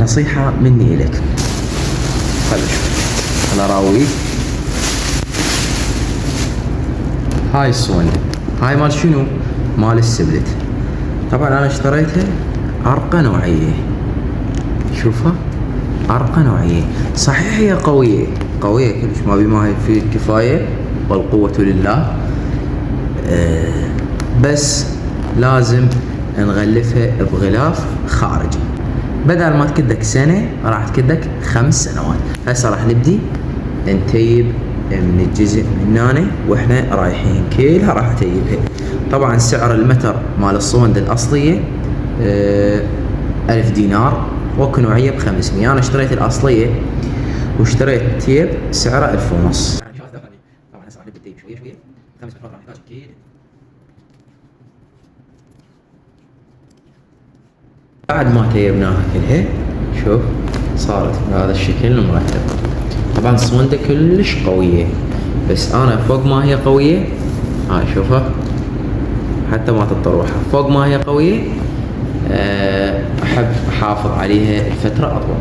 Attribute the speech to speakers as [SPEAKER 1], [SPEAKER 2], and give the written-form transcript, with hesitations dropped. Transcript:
[SPEAKER 1] نصيحة مني إليك. خلنا نشوف. أنا راويك. هاي الصوندة، هاي مال شنو؟ مال السبلت. طبعا أنا اشتريتها أرقى نوعية. شوفها أرقى نوعية. صحيح هي قوية كلش، ما بما هي في الكفاية والقوة لله. بس لازم نغلفها بغلاف خارجي. بدل ما تكدك سنة راح تكدك 5 سنوات. هسه راح نبدي نتيب من الجزء من هنا واحنا رايحين، كلها راح اتيبها. طبعا سعر المتر مال الصوندة الأصلية 1000 دينار، وكو نوعية ب500. أنا اشتريت الأصلية واشتريت تيب سعره 1500. طبعا هسه راح نبدي نتيب شوية 5 مرات راح نحتاج كده. بعد ما تيبناها كلها شوف صارت بهذا الشكل المرتب. طبعا الصوندة كلش قوية، بس انا فوق ما هي قوية هاي شوفها حتى ما تطروحها، فوق ما هي قوية احب احافظ عليها لفترة اطول.